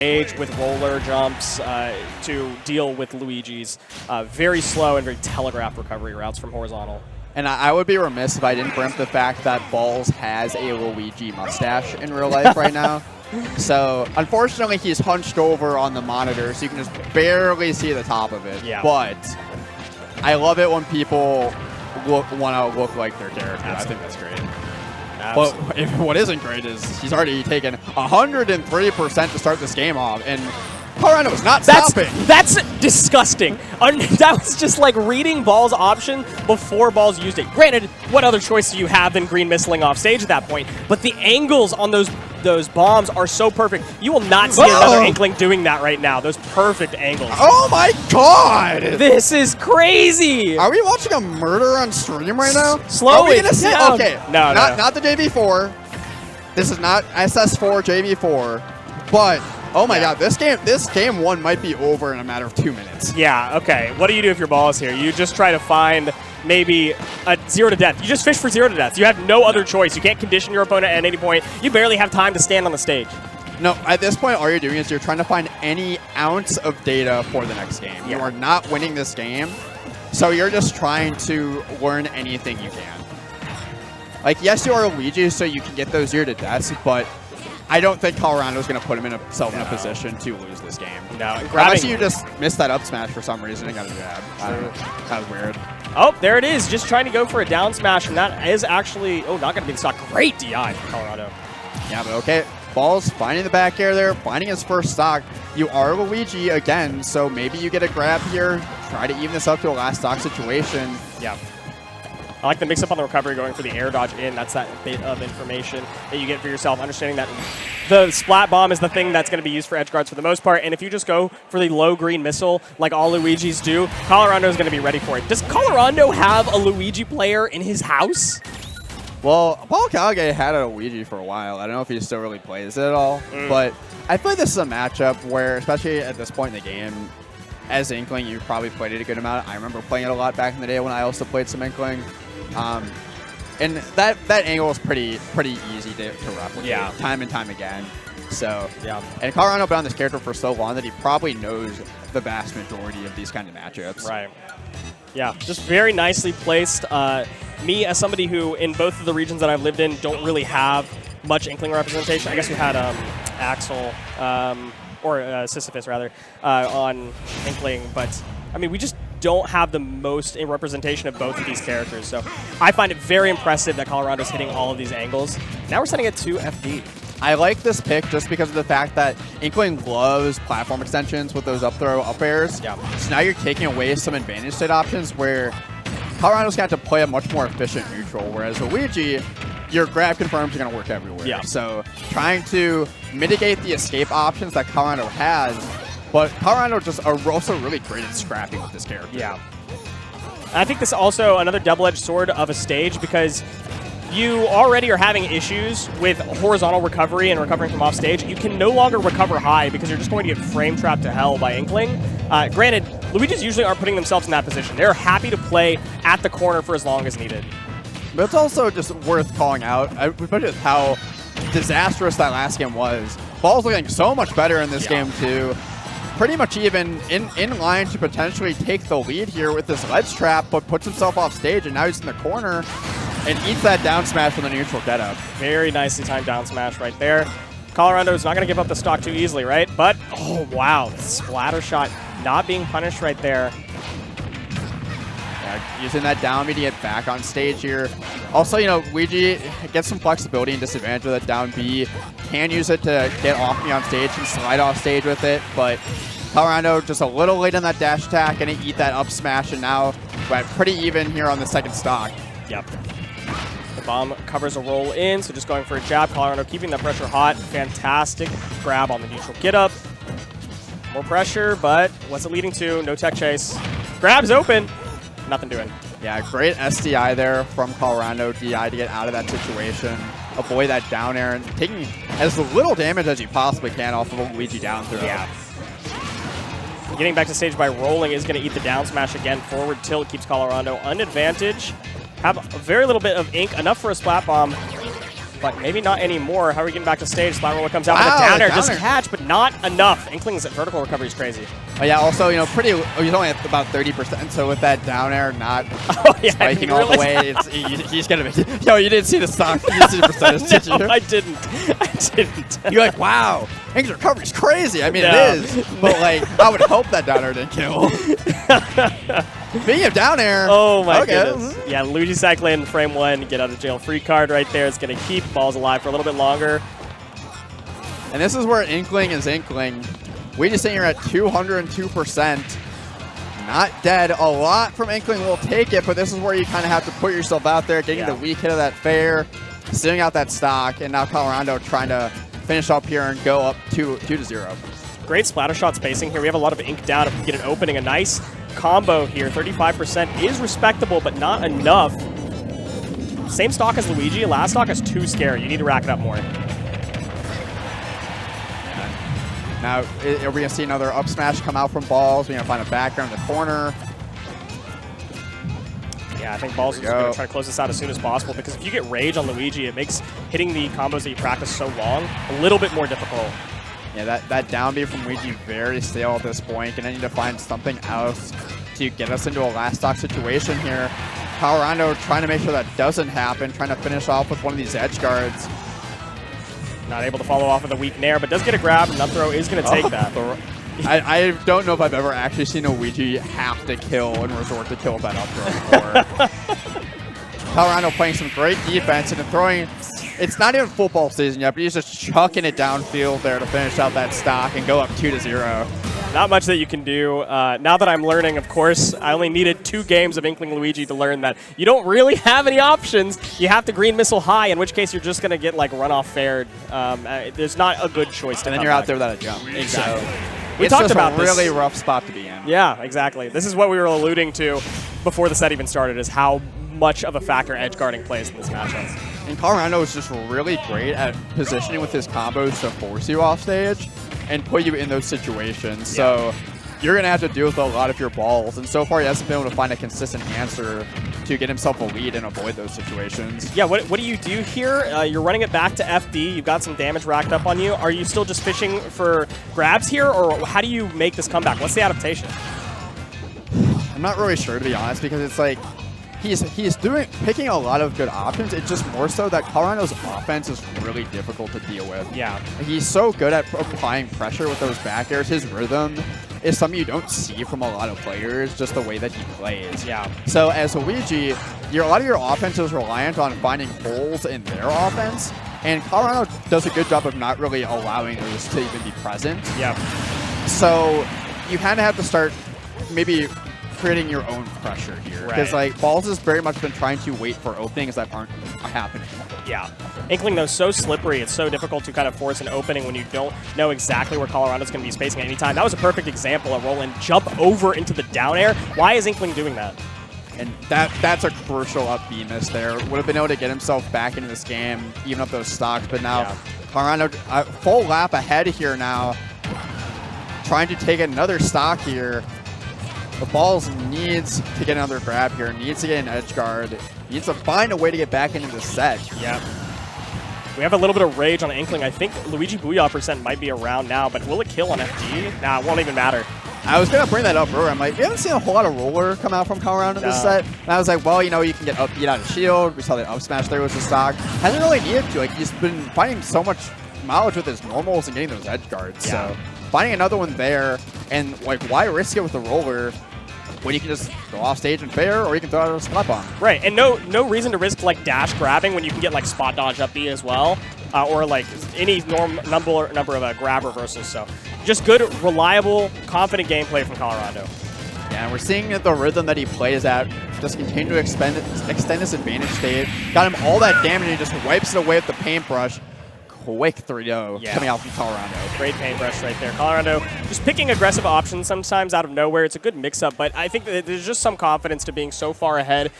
stage with roller jumps to deal with Luigi's very slow and very telegraphed recovery routes from horizontal. And I would be remiss if I didn't bring up the fact that Bollz has a Luigi mustache in real life right now. So, unfortunately, he's hunched over on the monitor, so you can just barely see the top of it. Yeah. But I love it when people want to look like their character. Absolutely. I think that's great. Absolutely. But what isn't great is he's already taken 103% to start this game off, and Colorondo was not stopping. That's disgusting. That was just like reading Bollz' option before Bollz used it. Granted, what other choice do you have than green missiling off stage at that point? But the angles on those bombs are so perfect. You will not see another Inkling doing that right now. Those perfect angles. Oh my god! This is crazy! Are we watching a murder on stream right now? Slow it down. Okay, No. Not the JV4. This is not SS4 JV4, but oh my god, this game one might be over in a matter of 2 minutes. Yeah, okay. What do you do if your Bollz here? You just try to find maybe a 0 to death. You just fish for 0 to death. You have no other choice. You can't condition your opponent at any point. You barely have time to stand on the stage. No, at this point, all you're doing is you're trying to find any ounce of data for the next game. Yeah. You are not winning this game, so you're just trying to learn anything you can. Like, yes, you are Luigi, so you can get those 0 to deaths, but I don't think Colorondo's going to put himself in a position to lose this game. No, Unless you just missed that up smash for some reason and got a jab. I don't know. That was weird. Oh, there it is. Just trying to go for a down smash, and that is actually, not going to be in stock. Great DI for Colorondo. Yeah, but okay. Bollz finding the back air there, finding his first stock. You are Luigi again, so maybe you get a grab here. Try to even this up to a last stock situation. Yeah. I like the mix-up on the recovery, going for the air dodge in. That's that bit of information that you get for yourself, understanding that the splat bomb is the thing that's going to be used for edge guards for the most part, and if you just go for the low green missile like all Luigis do, Colorondo is going to be ready for it. Does Colorondo have a Luigi player in his house? Well, Paul Kage had a Luigi for a while. I don't know if he still really plays it at all, but I feel like this is a matchup where, especially at this point in the game, as Inkling, you probably played it a good amount. I remember playing it a lot back in the day when I also played some Inkling. And that angle is pretty easy to replicate time and time again. So, and Colorondo been on this character for so long that he probably knows the vast majority of these kind of matchups. Right. Yeah, just very nicely placed. Me, as somebody who, in both of the regions that I've lived in, don't really have much Inkling representation. I guess we had Axel, or Sisyphus, rather, on Inkling, but, I mean, we just don't have the most in representation of both of these characters. So I find it very impressive that Colorondo's hitting all of these angles. Now we're setting it to FD. I like this pick just because of the fact that Inkling loves platform extensions with those up throw, up airs. Yeah. So now you're taking away some advantage state options where Colorondo's got to play a much more efficient neutral, whereas Luigi, your grab confirms are going to work everywhere. Yeah. So trying to mitigate the escape options that Colorondo has, but Colorondo just are also really great at scrapping with this character. Yeah. I think this is also another double-edged sword of a stage because you already are having issues with horizontal recovery and recovering from off stage. You can no longer recover high because you're just going to get frame trapped to hell by Inkling. Granted, Luigis usually aren't putting themselves in that position. They're happy to play at the corner for as long as needed. But it's also just worth calling out, especially with how disastrous that last game was. Bollz looking so much better in this game too. Pretty much even in line to potentially take the lead here with this ledge trap, but puts himself off stage, and now he's in the corner and eats that down smash from the neutral getup. Very nicely timed down smash right there. Colorondo is not going to give up the stock too easily, right? But, oh, wow, the splatter shot not being punished right there. Yeah, using that down B to get back on stage here. Also, you know, Luigi gets some flexibility and disadvantage with that down B. Can use it to get off me on stage and slide off stage with it, but Colorondo just a little late on that dash attack and eat that up smash, and now we're pretty even here on the second stock. Yep. The bomb covers a roll in, so just going for a jab. Colorondo keeping that pressure hot. Fantastic grab on the neutral get up. More pressure, but what's it leading to? No tech chase. Grab's open. Nothing doing. Yeah, great SDI there from Colorondo DI to get out of that situation. Avoid that down air and taking as little damage as you possibly can off of a Luigi down throw. Yeah. Getting back to stage by rolling is going to eat the down smash again. Forward tilt keeps Colorondo an advantage. Have a very little bit of ink, enough for a splat bomb. but maybe not anymore. How are we getting back to stage? Splat Roller comes out Wow, with a downer. the Just downer. catch, but not enough. Inkling's vertical recovery is crazy. Oh, yeah, also, you know, he's only at about 30%, so with that down air not Oh, yeah, I spiking didn't all the realize way, he's going to be... Yo, you didn't see the stock. You didn't see the percentage, did you? No, I didn't. I didn't. You're like, wow, Ink's recovery's crazy. I mean, No. it is. But, like, I would hope that down air didn't kill. Speaking of down air. Oh my okay. goodness. Yeah, Luigi cycling frame 1, get out of jail free card right there. It's going to keep Bollz alive for a little bit longer. And this is where Inkling is Inkling. We just sitting here at 202%. Not dead. A lot from Inkling will take it, but this is where you kind of have to put yourself out there, getting the weak hit of that fair, sitting out that stock, and now Colorondo trying to finish up here and go up 2-0. Great splatter shot spacing here. We have a lot of ink down. If we get an opening, a nice combo here. 35% is respectable, but not enough. Same stock as Luigi. Last stock is too scary. You need to rack it up more. Now, are we going to see another up smash come out from Bollz? We're going to find a background in the corner. Yeah, I think Bollz is going to try to close this out as soon as possible, because if you get rage on Luigi, it makes hitting the combos that you practice so long a little bit more difficult. Yeah, that down B from Luigi very stale at this point. Gonna need to find something else to get us into a last stock situation here. Colorondo trying to make sure that doesn't happen, trying to finish off with one of these edge guards. Not able to follow off with a weak nair, but does get a grab, and up throw is going to take that. I don't know if I've ever actually seen a Luigi have to kill and resort to kill with that up throw before. Colorondo playing some great defense and throwing. It's not even football season yet, but he's just chucking it downfield there to finish out that stock and go up 2-0. Not much that you can do. Now that I'm learning, of course, I only needed 2 games of Inkling Luigi to learn that you don't really have any options. You have to green missile high, in which case you're just going to get like runoff fared. There's not a good choice to And then you're out there without a jump. Exactly. So We it's talked just about a really this. rough spot to be in. Yeah, exactly. This is what we were alluding to before the set even started, is how much of a factor edge guarding plays in this matchup. And Colorondo is just really great at positioning with his combos to force you off stage and put you in those situations. So you're going to have to deal with a lot of your balls. And so far, he hasn't been able to find a consistent answer to get himself a lead and avoid those situations. Yeah, what do you do here? You're running it back to FD. You've got some damage racked up on you. Are you still just fishing for grabs here, or how do you make this comeback? What's the adaptation? I'm not really sure, to be honest, because it's like he's picking a lot of good options. It's just more so that Colorondo's offense is really difficult to deal with. Yeah. He's so good at applying pressure with those back airs. His rhythm is something you don't see from a lot of players, just the way that he plays. Yeah. So as Luigi, a lot of your offense is reliant on finding holes in their offense, and Colorondo does a good job of not really allowing those to even be present. Yeah. So you kind of have to start maybe creating your own pressure here. Because like Bollz has very much been trying to wait for openings that aren't happening. Yeah. Inkling, though, so slippery. It's so difficult to kind of force an opening when you don't know exactly where Colorondo's going to be spacing at any time. That was a perfect example. A roll and jump over into the down air. Why is Inkling doing that? And that's a crucial up B miss there. Would have been able to get himself back into this game, even up those stocks. But now Colorondo, full lap ahead here now, trying to take another stock here. The Bollz needs to get another grab here, needs to get an edge guard, needs to find a way to get back into the set. Yeah. We have a little bit of rage on Inkling. I think Luigi Booyah percent might be around now, but will it kill on FD? Nah, it won't even matter. I was going to bring that up earlier. I'm like, we haven't seen a whole lot of roller come out from Colorondo in this set. And I was like, well, you know, you can get up beat out of shield. We saw that up smash there was the stock. Hasn't really needed to. Like, he's been finding so much mileage with his normals and getting those edge guards. Yeah. So finding another one there, and like, why risk it with the roller when you can just go off stage and fair, or you can throw out a spot bomb? Right, and no reason to risk like dash grabbing when you can get like spot dodge up B as well, or like any number of grab reversals. So just good, reliable, confident gameplay from Colorondo. Yeah, and we're seeing that the rhythm that he plays at just continue to extend his advantage state. Got him all that damage, and he just wipes it away with the paintbrush. Quick 3-0 coming out from Colorondo. Great paintbrush right there. Colorondo just picking aggressive options sometimes out of nowhere. It's a good mix-up, but I think that there's just some confidence to being so far ahead